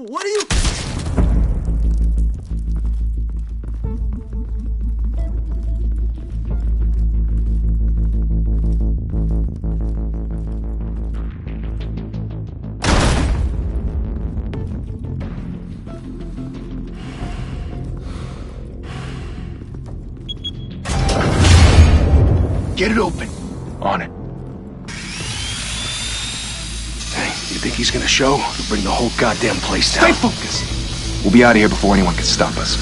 What are you... Get it open. On it. Hey, you think he's gonna show? He'll bring the whole goddamn place down. Stay focused! We'll be out of here before anyone can stop us.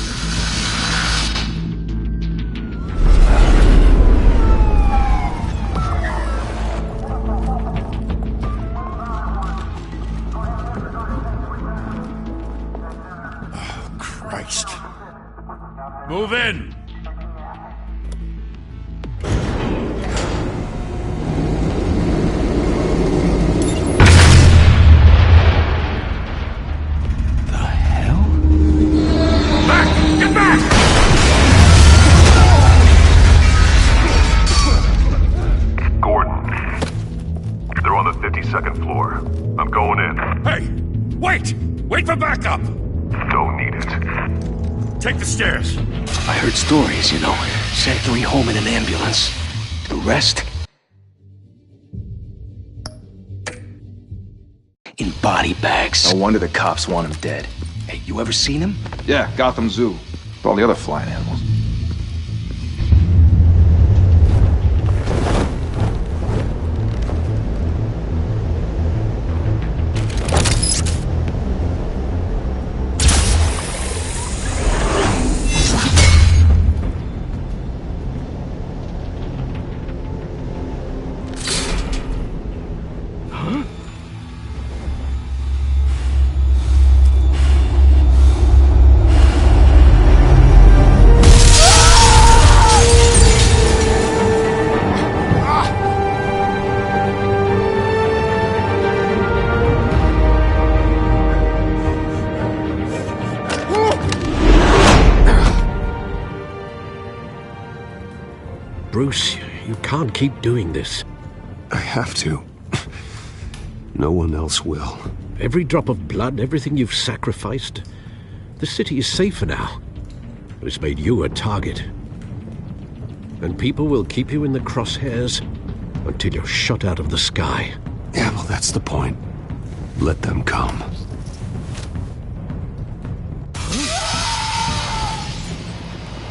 Oh, Christ. Move in! Second floor. I'm going in. Hey! Wait! Wait for backup! Don't need it. Take the stairs. I heard stories, you know. Sent 3 home in an ambulance. The rest... in body bags. No wonder the cops want him dead. Hey, you ever seen him? Yeah, Gotham Zoo. With all the other flying animals. Bruce, you can't keep doing this. I have to. No one else will. Every drop of blood, everything you've sacrificed. The city is safer now. It's made you a target. And people will keep you in the crosshairs until you're shot out of the sky. Yeah, well, that's the point. Let them come.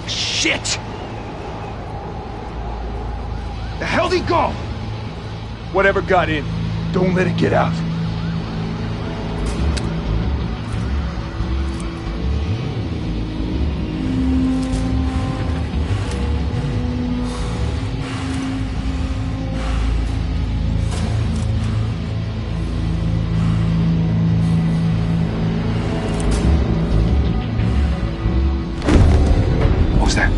Shit! The hell'd he go? Whatever got in, don't let it get out. What was that?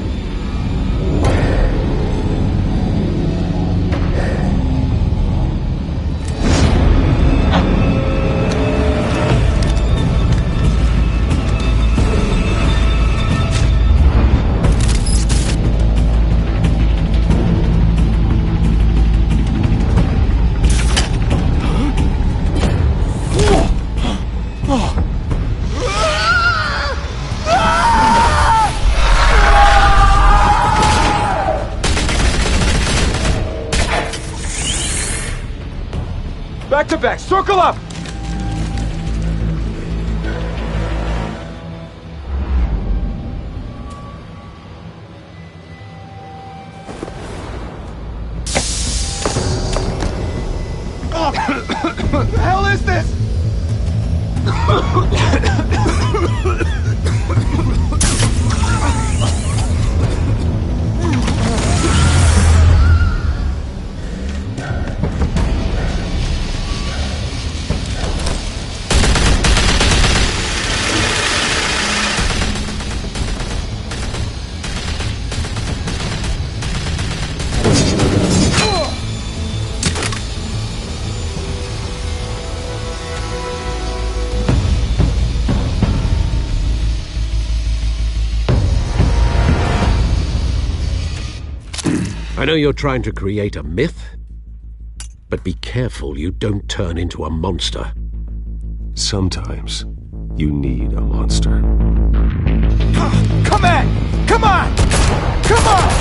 Back to back, circle up! Oh. What the hell is this? I know you're trying to create a myth, but be careful you don't turn into a monster. Sometimes, You need a monster. Come on! Come on! Come on!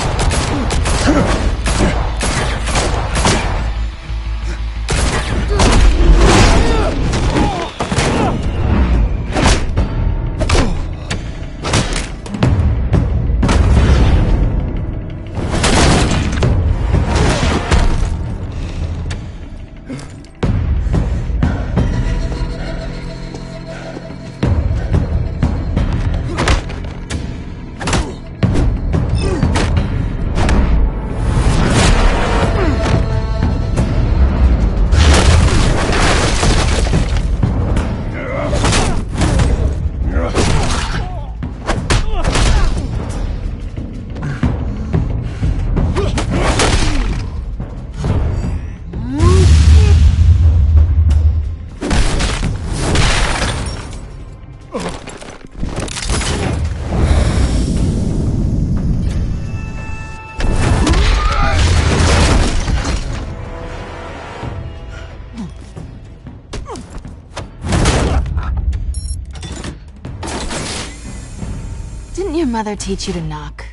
Didn't your mother teach you to knock?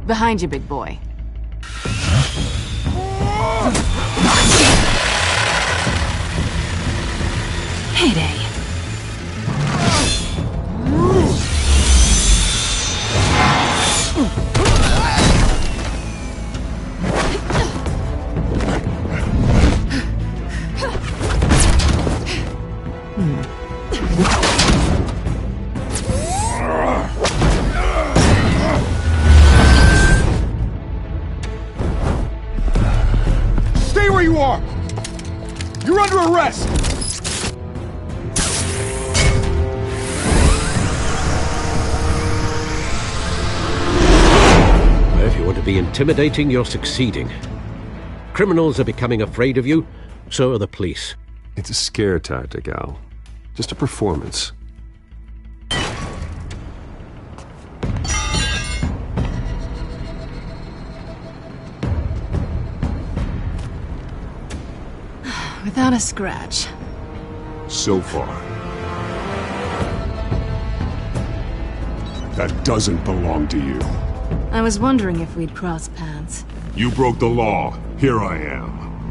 Behind you, big boy. Heyday. Stay where you are! You're under arrest! If you want to be intimidating, you're succeeding. Criminals are becoming afraid of you, so are the police. It's a scare tactic, Al. Just a performance. Without a scratch. So far. That doesn't belong to you. I was wondering if we'd cross paths. You broke the law. Here I am.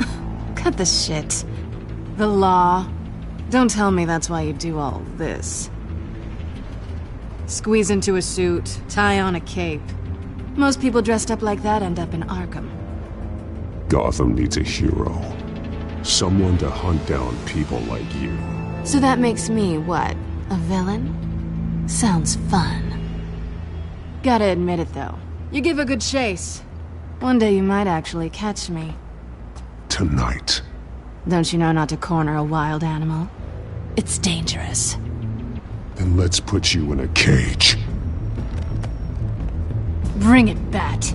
Cut the shit. The law. Don't tell me that's why you do all this. Squeeze into a suit, tie on a cape. Most people dressed up like that end up in Arkham. Gotham needs a hero. Someone to hunt down people like you. So that makes me, what, a villain? Sounds fun. Gotta admit it, though. You give a good chase. One day you might actually catch me. Tonight. Don't you know not to corner a wild animal? It's dangerous. Then let's put you in a cage. Bring it, Bat.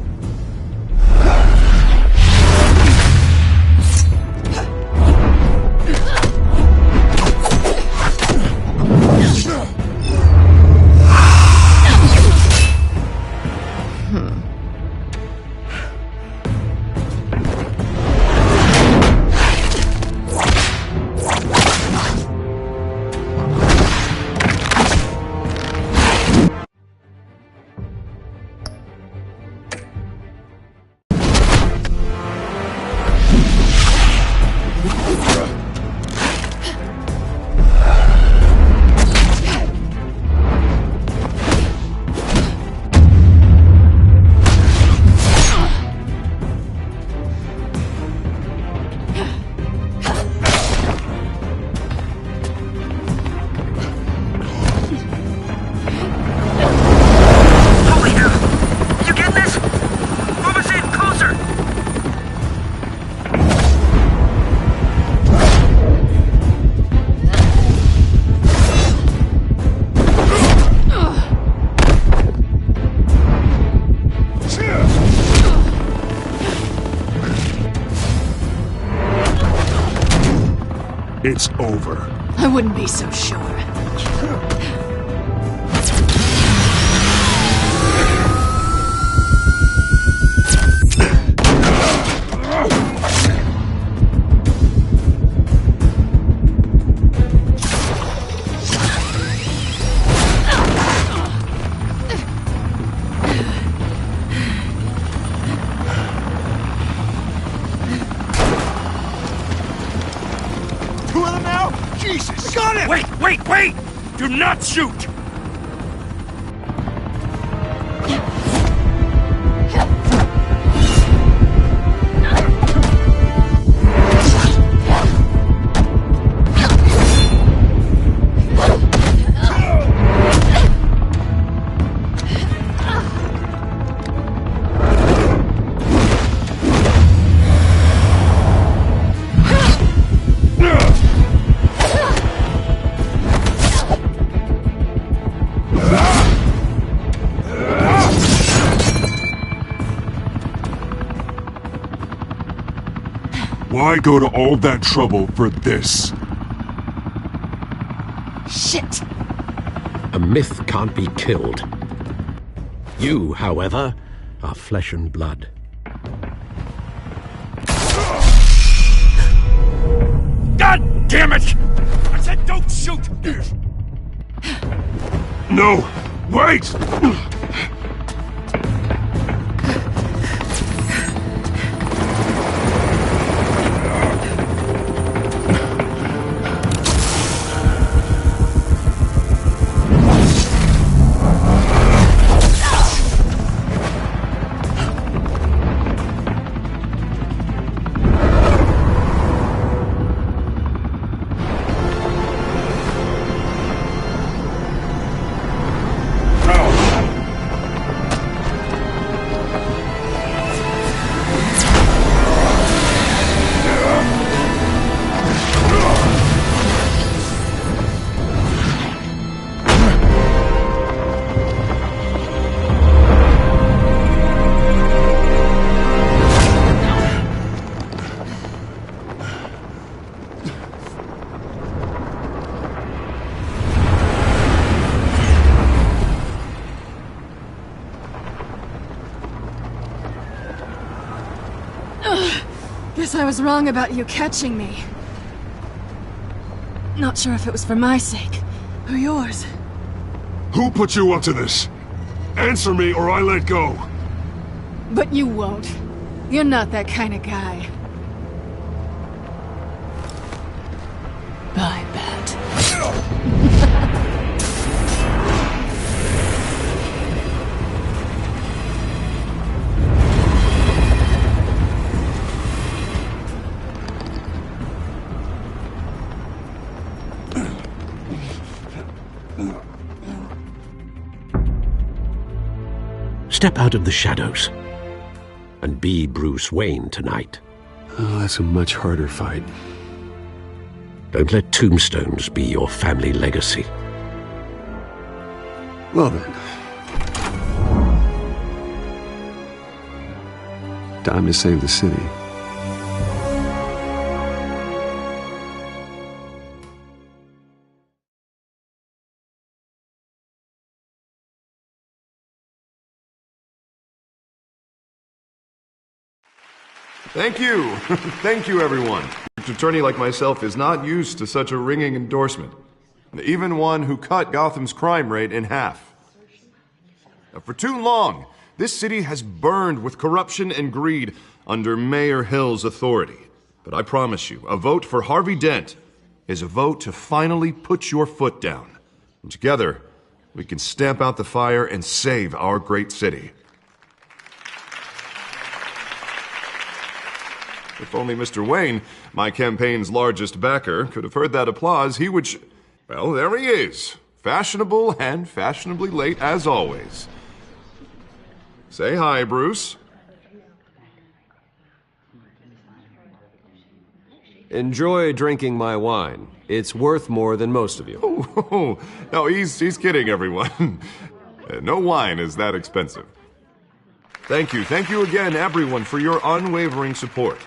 It's over. I wouldn't be so sure. Got him! Wait! Do not shoot! Why go to all that trouble for this? Shit! A myth can't be killed. You, however, are flesh and blood. God damn it! I said don't shoot! No! Wait! Guess I was wrong about you catching me. Not sure if it was for my sake, or yours. Who put you up to this? Answer me or I let go. But you won't. You're not that kind of guy. I bet. Step out of the shadows and be Bruce Wayne tonight. Oh, that's a much harder fight. Don't let tombstones be your family legacy. Well then. Time to save the city. Thank you. Thank you, everyone. An attorney like myself is not used to such a ringing endorsement. Even one who cut Gotham's crime rate in half. For too long, this city has burned with corruption and greed under Mayor Hill's authority. But I promise you, a vote for Harvey Dent is a vote to finally put your foot down. And together, we can stamp out the fire and save our great city. If only Mr. Wayne, my campaign's largest backer, could have heard that applause, he would well, there he is. Fashionable and fashionably late as always. Say hi, Bruce. Enjoy drinking my wine. It's worth more than most of you. Oh, no, he's kidding, everyone. No wine is that expensive. Thank you again, everyone, for your unwavering support.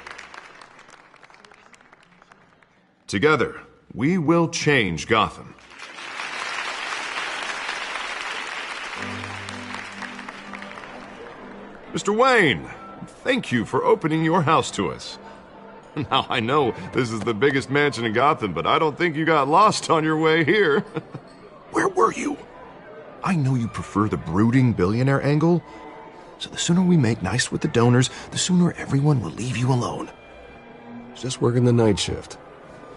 Together, we will change Gotham. Mr. Wayne, thank you for opening your house to us. Now, I know this is the biggest mansion in Gotham, but I don't think you got lost on your way here. Where were you? I know you prefer the brooding billionaire angle, so the sooner we make nice with the donors, the sooner everyone will leave you alone. Just working the night shift.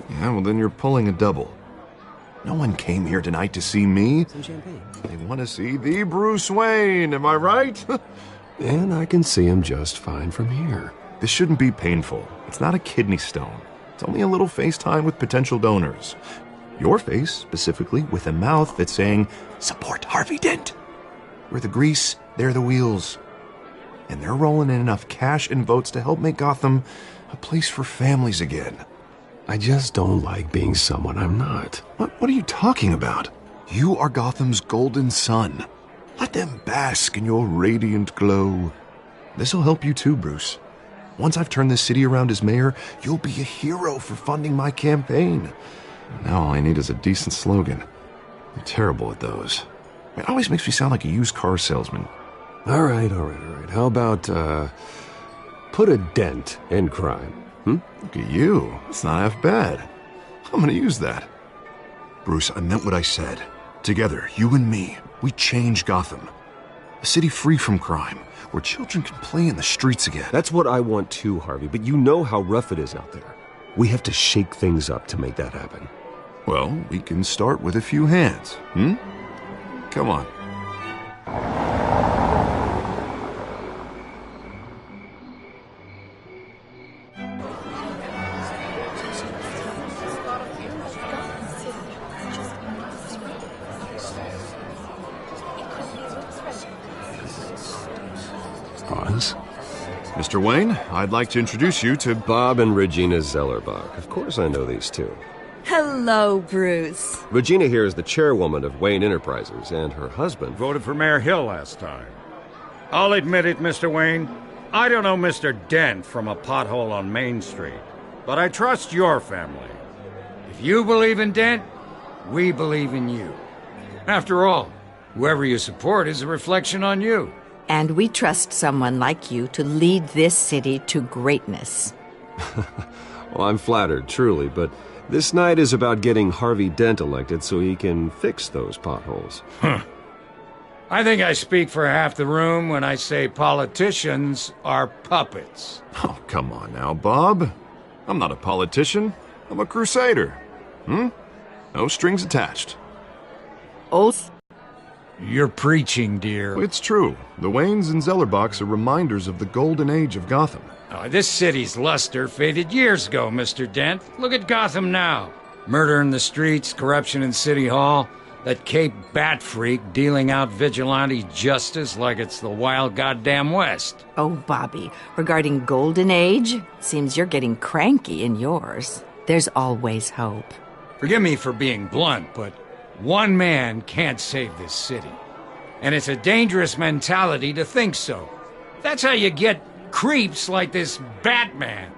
Yeah, well then you're pulling a double. No one came here tonight to see me. Some champagne. They want to see the Bruce Wayne, am I right? And I can see him just fine from here. This shouldn't be painful. It's not a kidney stone. It's only a little FaceTime with potential donors. Your face, specifically, with a mouth that's saying, support Harvey Dent. We're the grease, they're the wheels. And they're rolling in enough cash and votes to help make Gotham a place for families again. I just don't like being someone I'm not. What are you talking about? You are Gotham's golden sun. Let them bask in your radiant glow. This'll help you too, Bruce. Once I've turned this city around as mayor, you'll be a hero for funding my campaign. Now all I need is a decent slogan. I'm terrible at those. It always makes me sound like a used car salesman. All right. How about, put a dent in crime? Look at you. It's not half bad. I'm gonna use that. Bruce, I meant what I said. Together, you and me, we change Gotham. A city free from crime, where children can play in the streets again. That's what I want too, Harvey, but you know how rough it is out there. We have to shake things up to make that happen. Well, we can start with a few hands, Come on. Pause. Mr. Wayne, I'd like to introduce you to Bob and Regina Zellerbach. Of course I know these two. Hello, Bruce. Regina here is the chairwoman of Wayne Enterprises, and her husband... Voted for Mayor Hill last time. I'll admit it, Mr. Wayne. I don't know Mr. Dent from a pothole on Main Street, but I trust your family. If you believe in Dent, we believe in you. After all, whoever you support is a reflection on you. And we trust someone like you to lead this city to greatness. Well, I'm flattered, truly, but this night is about getting Harvey Dent elected so he can fix those potholes. I think I speak for half the room when I say politicians are puppets. Oh, come on now, Bob. I'm not a politician. I'm a crusader. No strings attached. Oath? You're preaching, dear. It's true. The Waynes and Zellerbachs are reminders of the golden age of Gotham. Oh, this city's luster faded years ago, Mr. Dent. Look at Gotham now. Murder in the streets, corruption in City Hall, that Cape Bat freak dealing out vigilante justice like it's the wild goddamn West. Oh, Bobby, regarding Golden Age, seems you're getting cranky in yours. There's always hope. Forgive me for being blunt, but one man can't save this city. And it's a dangerous mentality to think so. That's how you get creeps like this Batman.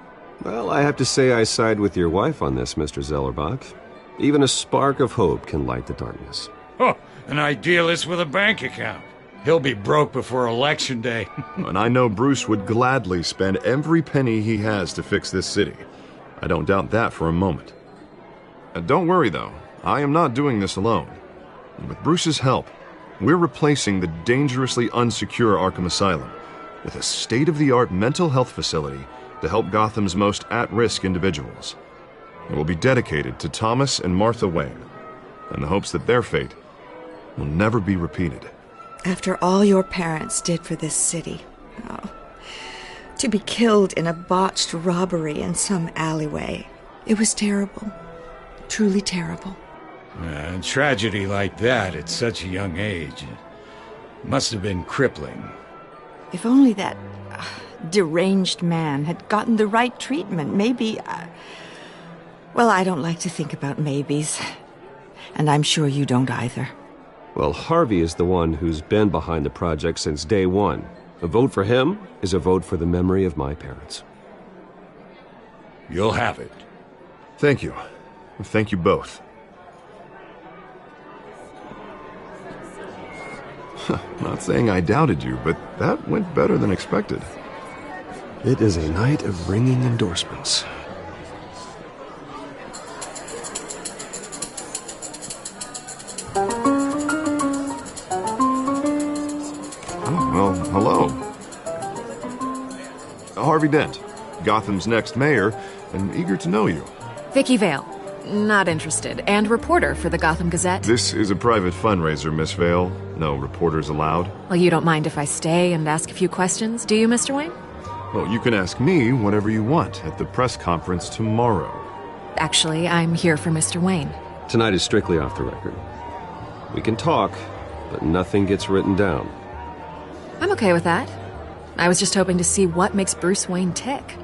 Well, I have to say I side with your wife on this, Mr. Zellerbach. Even a spark of hope can light the darkness. Oh, an idealist with a bank account. He'll be broke before Election Day. And I know Bruce would gladly spend every penny he has to fix this city. I don't doubt that for a moment. Don't worry, though. I am not doing this alone. With Bruce's help, we're replacing the dangerously unsecure Arkham Asylum with a state-of-the-art mental health facility to help Gotham's most at-risk individuals. It will be dedicated to Thomas and Martha Wayne, in the hopes that their fate will never be repeated. After all your parents did for this city, to be killed in a botched robbery in some alleyway, it was terrible. Truly terrible. A tragedy like that at such a young age must have been crippling. If only that deranged man had gotten the right treatment, maybe... Well, I don't like to think about maybes. And I'm sure you don't either. Well, Harvey is the one who's been behind the project since day one. A vote for him is a vote for the memory of my parents. You'll have it. Thank you. Thank you both. Not saying I doubted you, but that went better than expected. It is a night of ringing endorsements. Well, hello. Harvey Dent, Gotham's next mayor, and eager to know you. Vicky Vale. Not interested. And reporter for the Gotham Gazette. This is a private fundraiser, Miss Vale. No reporters allowed. Well, you don't mind if I stay and ask a few questions, do you, Mr. Wayne? Well, you can ask me whatever you want at the press conference tomorrow. Actually, I'm here for Mr. Wayne. Tonight is strictly off the record. We can talk, but nothing gets written down. I'm okay with that. I was just hoping to see what makes Bruce Wayne tick.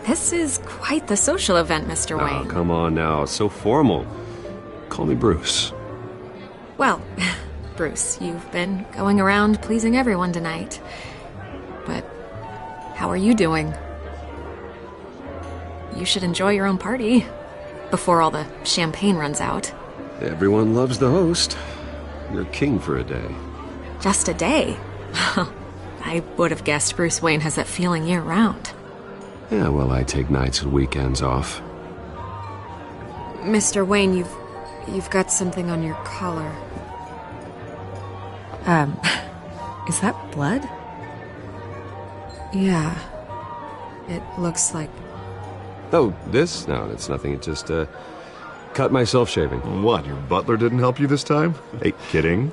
This is quite the social event, Mr. Oh, Wayne. come on now. So formal. Call me Bruce. Well, Bruce, you've been going around pleasing everyone tonight. But how are you doing? You should enjoy your own party before all the champagne runs out. Everyone loves the host. You're king for a day. Just a day? I would have guessed Bruce Wayne has that feeling year-round. Yeah, well, I take nights and weekends off. Mr. Wayne, you've got something on your collar. Is that blood? Yeah. It looks like... Oh, this? No, it's nothing. It just, cut myself shaving. What, your butler didn't help you this time? Hey, kidding.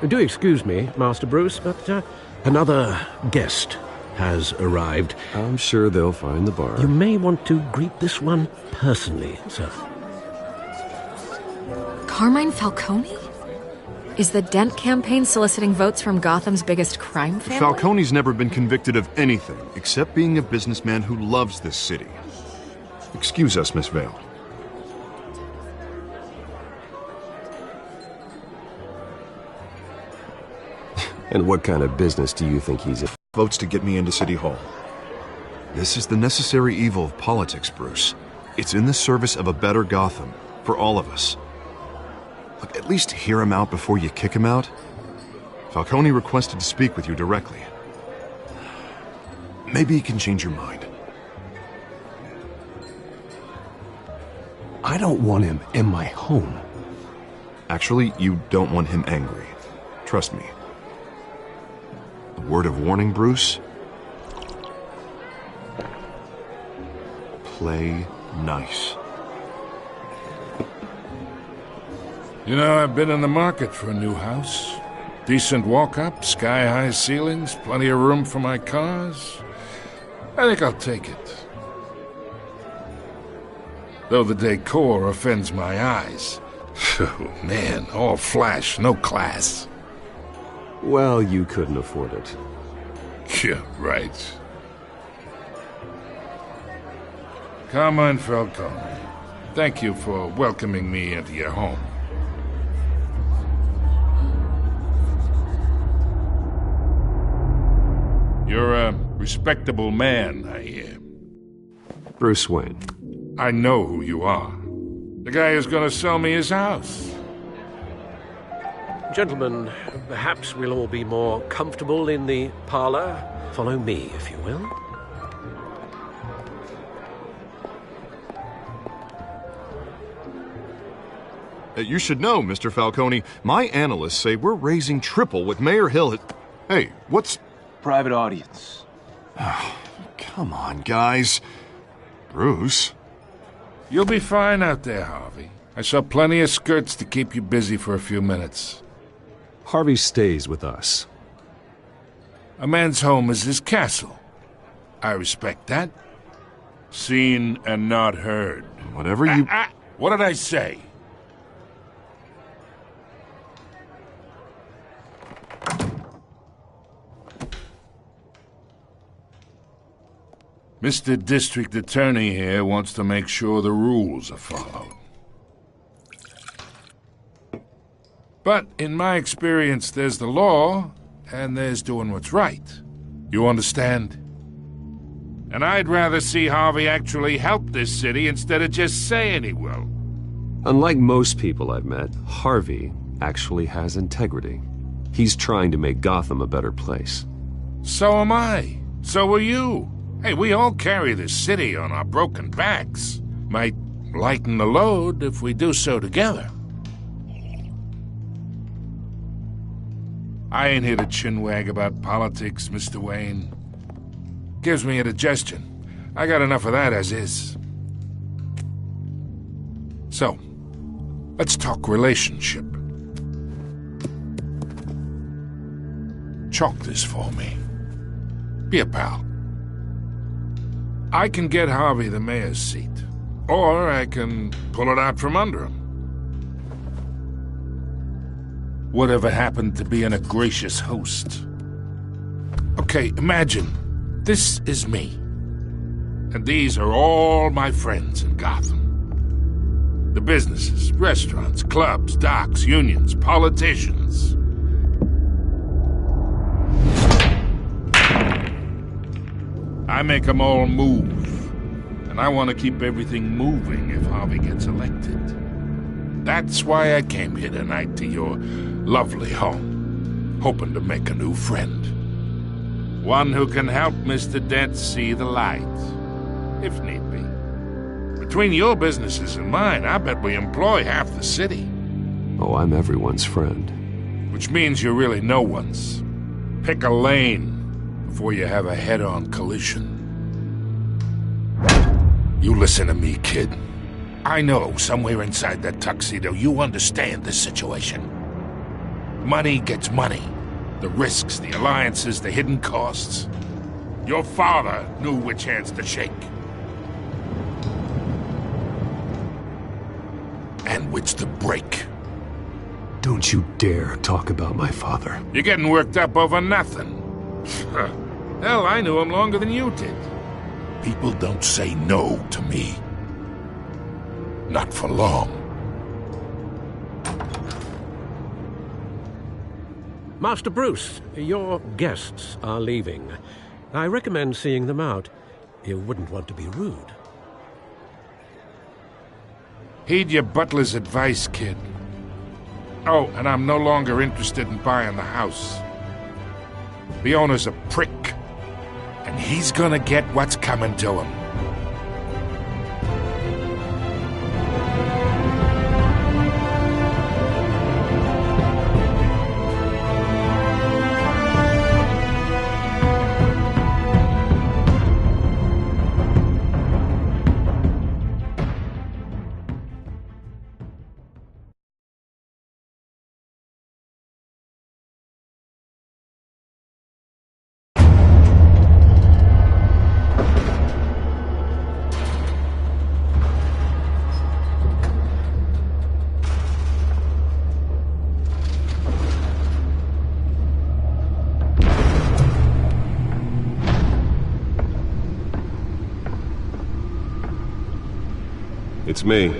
Do excuse me, Master Bruce, but another guest has arrived. I'm sure they'll find the bar. You may want to greet this one personally, sir. Carmine Falcone? Is the Dent campaign soliciting votes from Gotham's biggest crime family? Falcone's never been convicted of anything except being a businessman who loves this city. Excuse us, Miss Vale. And what kind of business do you think he's in? Votes to get me into City Hall. This is the necessary evil of politics, Bruce. It's in the service of a better Gotham, for all of us. Look, at least hear him out before you kick him out. Falcone requested to speak with you directly. Maybe he can change your mind. I don't want him in my home. Actually, you don't want him angry. Trust me. A word of warning, Bruce. Play nice. You know, I've been in the market for a new house. Decent walk-up, sky-high ceilings, plenty of room for my cars. I think I'll take it. Though the decor offends my eyes. Oh, man, all flash, no class. Well, you couldn't afford it. Yeah, right. Carmine Falcone, thank you for welcoming me into your home. You're a respectable man, I hear. Bruce Wayne. I know who you are. The guy who's gonna sell me his house. Gentlemen, perhaps we'll all be more comfortable in the parlor. Follow me, if you will. You should know, Mr. Falcone, my analysts say we're raising triple with Mayor Hill. Hey, what's... Private audience. Come on, guys. Bruce? You'll be fine out there, Harvey. I saw plenty of skirts to keep you busy for a few minutes. Harvey stays with us. A man's home is his castle. I respect that. Seen and not heard. Whatever you... What did I say? Mr. District Attorney here wants to make sure the rules are followed. But in my experience, there's the law, and there's doing what's right. You understand? And I'd rather see Harvey actually help this city instead of just saying he will. Unlike most people I've met, Harvey actually has integrity. He's trying to make Gotham a better place. So am I. So are you. Hey, we all carry this city on our broken backs. Might lighten the load if we do so together. I ain't here to chinwag about politics, Mr. Wayne. Gives me indigestion. I got enough of that as is. So, let's talk relationship. Chalk this for me. Be a pal. I can get Harvey the mayor's seat, or I can pull it out from under him. Whatever happened to being a gracious host? Okay, imagine this is me, and these are all my friends in Gotham. The businesses, restaurants, clubs, docks, unions, politicians. I make them all move, and I want to keep everything moving if Harvey gets elected. That's why I came here tonight to your lovely home, hoping to make a new friend. One who can help Mr. Dent see the light, if need be. Between your businesses and mine, I bet we employ half the city. Oh, I'm everyone's friend. Which means you're really no one's. Pick a lane before you have a head-on collision. You listen to me, kid. I know somewhere inside that tuxedo you understand this situation. Money gets money. The risks, the alliances, the hidden costs. Your father knew which hands to shake. And which to break. Don't you dare talk about my father. You're getting worked up over nothing. Hell, I knew him longer than you did. People don't say no to me. Not for long. Master Bruce, your guests are leaving. I recommend seeing them out. You wouldn't want to be rude. Heed your butler's advice, kid. Oh, and I'm no longer interested in buying the house. The owner's a prick, and he's gonna get what's coming to him. It's me.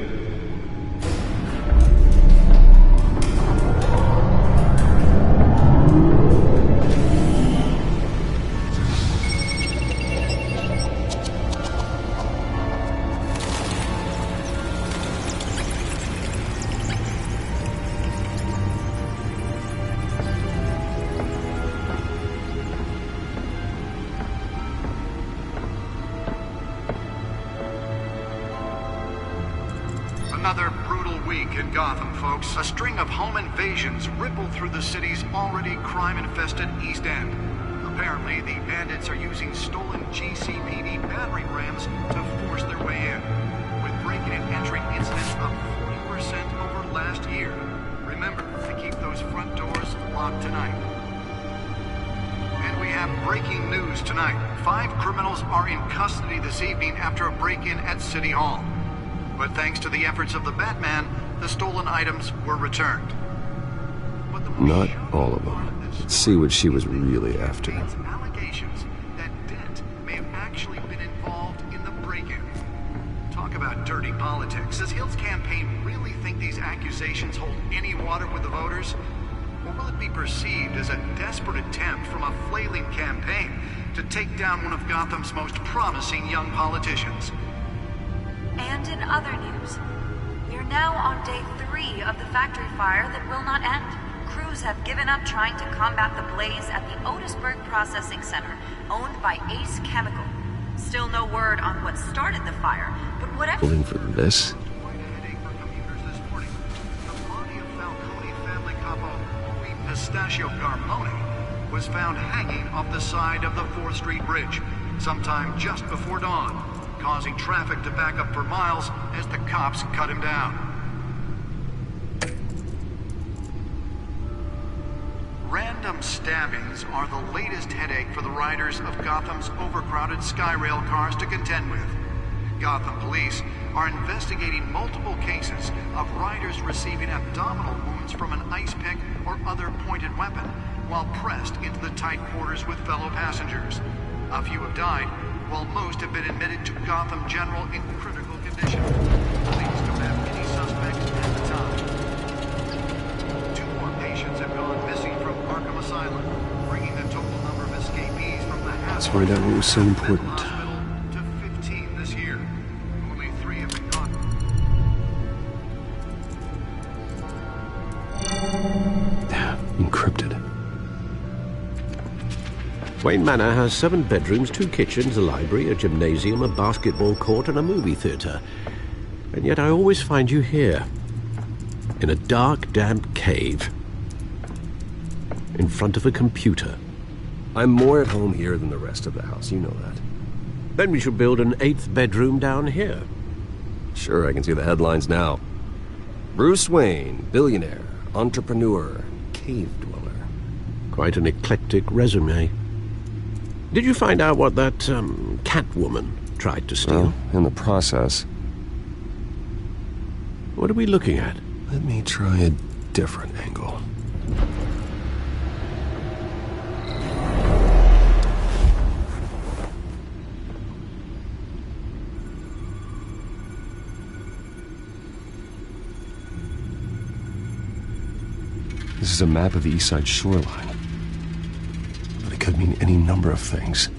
Another brutal week in Gotham, folks. A string of home invasions rippled through the city's already crime-infested East End. Apparently, the bandits are using stolen GCPD battering rams to force their way in, with break-in and entry incidents up 40% over last year. Remember to keep those front doors locked tonight. And we have breaking news tonight. 5 criminals are in custody this evening after a break-in at City Hall. But thanks to the efforts of the Batman, the stolen items were returned. Not all of them. Let's see what she was really after. Allegations that Dent may have actually been involved in the break-in. Talk about dirty politics. Does Hill's campaign really think these accusations hold any water with the voters? Or will it be perceived as a desperate attempt from a flailing campaign to take down one of Gotham's most promising young politicians? And in other news, we are now on day 3 of the factory fire that will not end. Crews have given up trying to combat the blaze at the Otisburg Processing Center, owned by Ace Chemical. Still no word on what started the fire, but whatever... Pulling for this? Pistachio Garmoni was found hanging off the side of the 4th Street Bridge. sometime just before dawn, causing traffic to back up for miles as the cops cut him down. Random stabbings are the latest headache for the riders of Gotham's overcrowded Skyrail cars to contend with. Gotham police are investigating multiple cases of riders receiving abdominal wounds from an ice pick or other pointed weapon while pressed into the tight quarters with fellow passengers. A few have died, while most have been admitted to Gotham General in critical condition. Police don't have any suspects at the time. 2 more patients have gone missing from Arkham Asylum, bringing the total number of escapees from the Let's find out what was so important. to 15 this year. Only 3 have been caught. Encrypted. Wayne Manor has 7 bedrooms, 2 kitchens, a library, a gymnasium, a basketball court, and a movie theatre. And yet I always find you here, in a dark, damp cave, in front of a computer. I'm more at home here than the rest of the house, you know that. Then we should build an 8th bedroom down here. Sure, I can see the headlines now. Bruce Wayne, billionaire, entrepreneur, cave dweller. Quite an eclectic resume. Did you find out what that, Catwoman tried to steal? Well, in the process. What are we looking at? Let me try a different angle. This is a map of the East Side shoreline. But it could mean any number of things.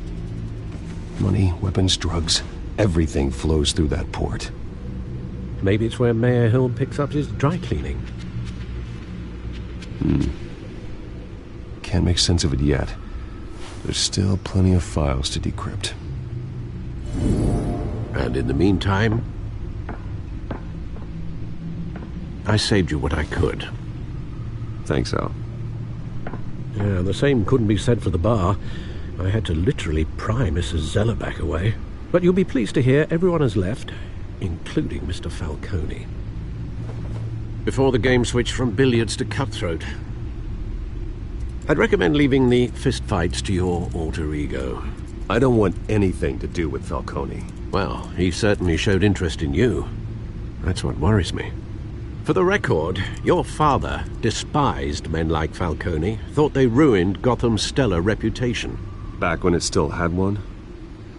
Money, weapons, drugs, everything flows through that port. Maybe it's where Mayor Hill picks up his dry cleaning. Can't make sense of it yet. There's still plenty of files to decrypt. And in the meantime, I saved you what I could. Thanks, Al. Yeah, the same couldn't be said for the bar. I had to literally pry Mrs. Zeller back away. But you'll be pleased to hear everyone has left, including Mr. Falcone. Before the game switched from billiards to cutthroat. I'd recommend leaving the fistfights to your alter ego. I don't want anything to do with Falcone. Well, he certainly showed interest in you. That's what worries me. For the record, your father despised men like Falcone, thought they ruined Gotham's stellar reputation. Back when it still had one?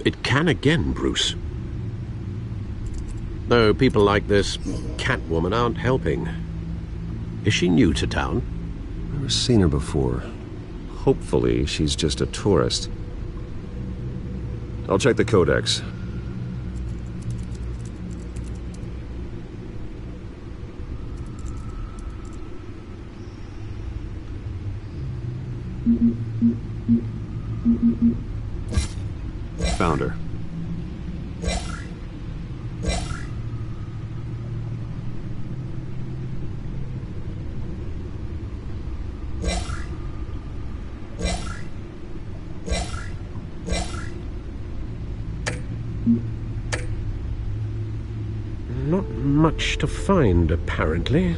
It can again, Bruce. Though people like this Catwoman aren't helping. Is she new to town? Never seen her before. Hopefully, she's just a tourist. I'll check the codex. Found her. Not much to find, apparently.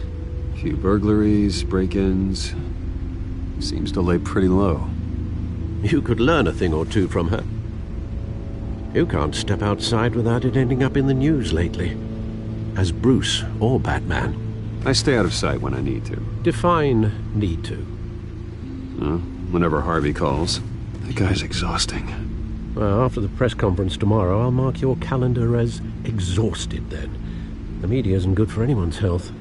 Few burglaries, break-ins. Seems to lay pretty low. You could learn a thing or two from her. You can't step outside without it ending up in the news lately. As Bruce or Batman. I stay out of sight when I need to. Define need to. Whenever Harvey calls. That guy's exhausting. Well, after the press conference tomorrow, I'll mark your calendar as exhausted then. The media isn't good for anyone's health.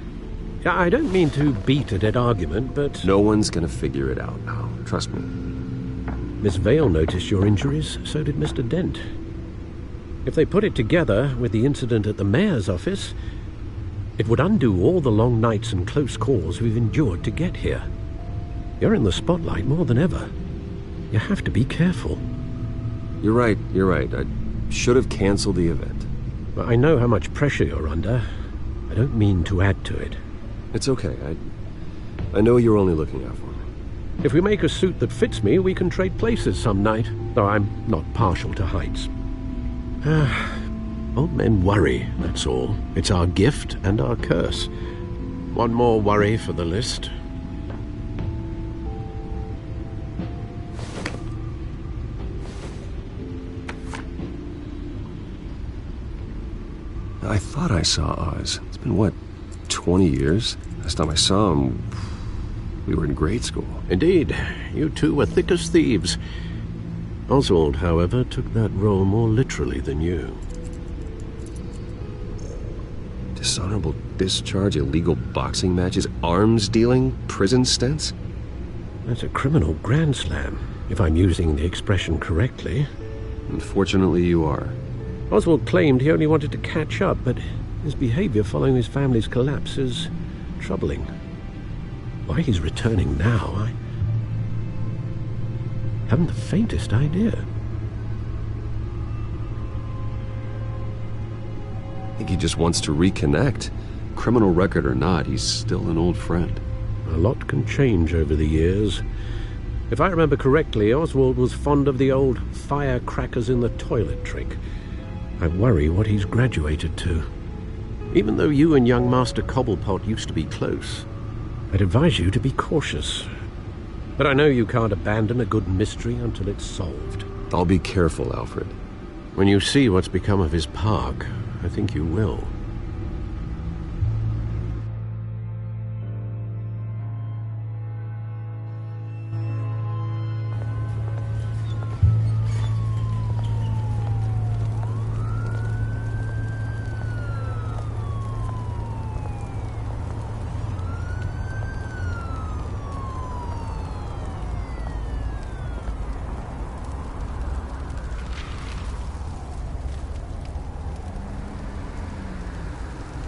I don't mean to beat a dead argument, but... No one's gonna figure it out now. Trust me. Miss Vale noticed your injuries, so did Mr. Dent. If they put it together with the incident at the mayor's office, it would undo all the long nights and close calls we've endured to get here. You're in the spotlight more than ever. You have to be careful. You're right. I should have canceled the event. Well, I know how much pressure you're under. I don't mean to add to it. It's okay. I know you're only looking out for me. If we make a suit that fits me, we can trade places some night, though I'm not partial to heights. Old men worry, that's all. It's our gift and our curse. One more worry for the list. I thought I saw Oz. It's been, what, 20 years? Last time I saw him, we were in grade school. Indeed. You two were thick as thieves. Oswald, however, took that role more literally than you. Dishonorable discharge, illegal boxing matches, arms dealing, prison stints? That's a criminal grand slam, if I'm using the expression correctly. Unfortunately, you are. Oswald claimed he only wanted to catch up, but his behavior following his family's collapse is troubling. Why he's returning now, I haven't the faintest idea. I think he just wants to reconnect. Criminal record or not, he's still an old friend. A lot can change over the years. If I remember correctly, Oswald was fond of the old firecrackers in the toilet trick. I worry what he's graduated to. Even though you and young Master Cobblepot used to be close, I'd advise you to be cautious. But I know you can't abandon a good mystery until it's solved. I'll be careful, Alfred. When you see what's become of his park, I think you will.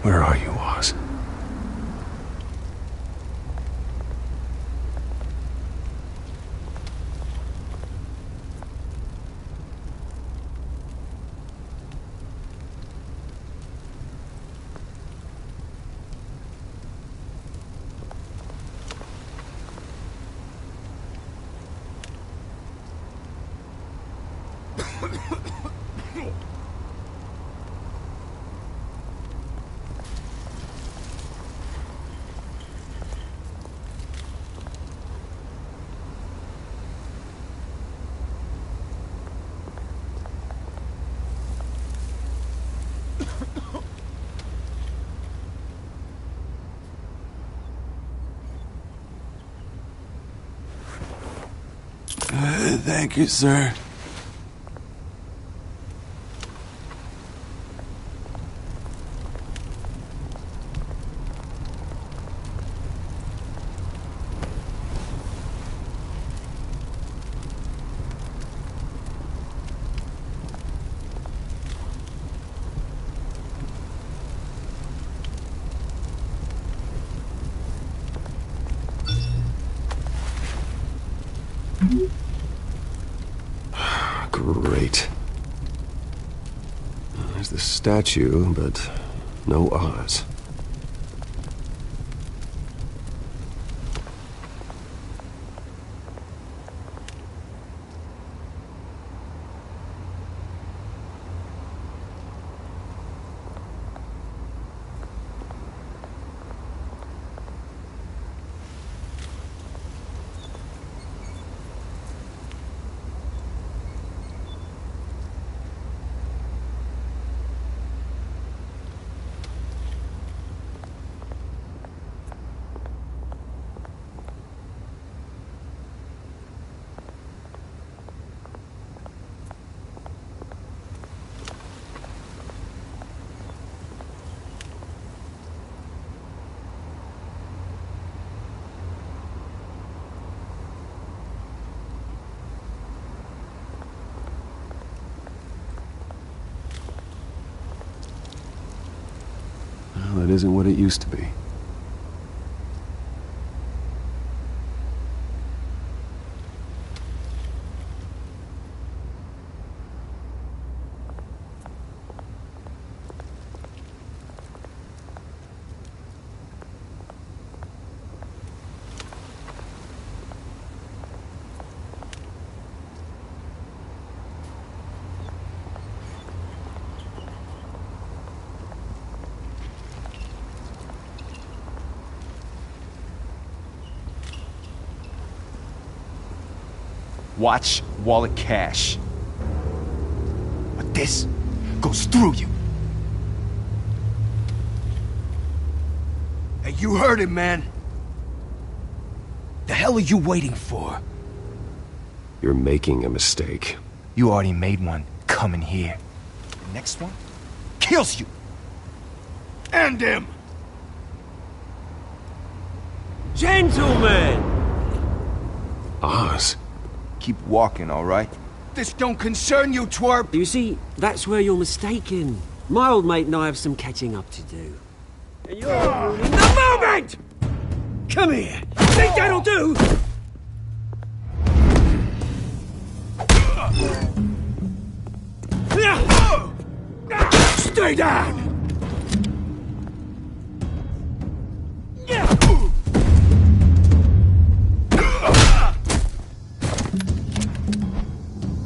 Where are you, Oz? Thank you, sir. Great. There's the statue, but no Oz. Well, it isn't what it used to be. Watch, wallet, cash. But this goes through you. Hey, you heard him, man. The hell are you waiting for? You're making a mistake. You already made one coming here. The next one kills you. And him. Gentlemen! Oz. Keep walking, all right? This don't concern you, twerp! You see, that's where you're mistaken. My old mate and I have some catching up to do. And you're ruining the moment! Come here! Think that'll do? Stay down!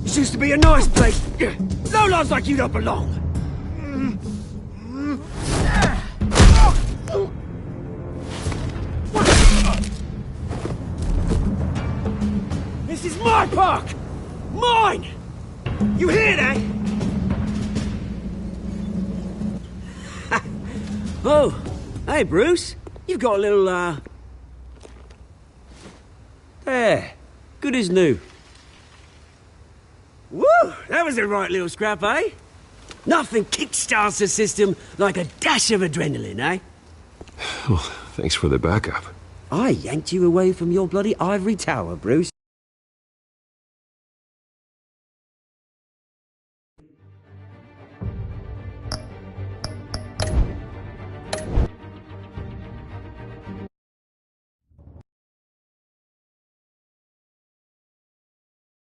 This used to be a nice place. Lowlifes like you don't belong. This is my park! Mine! You hear that? Oh, hey Bruce. You've got a little, There. Good as new. Woo! That was a right little scrap, eh? Nothing kickstarts the system like a dash of adrenaline, eh? Well, thanks for the backup. I yanked you away from your bloody ivory tower, Bruce.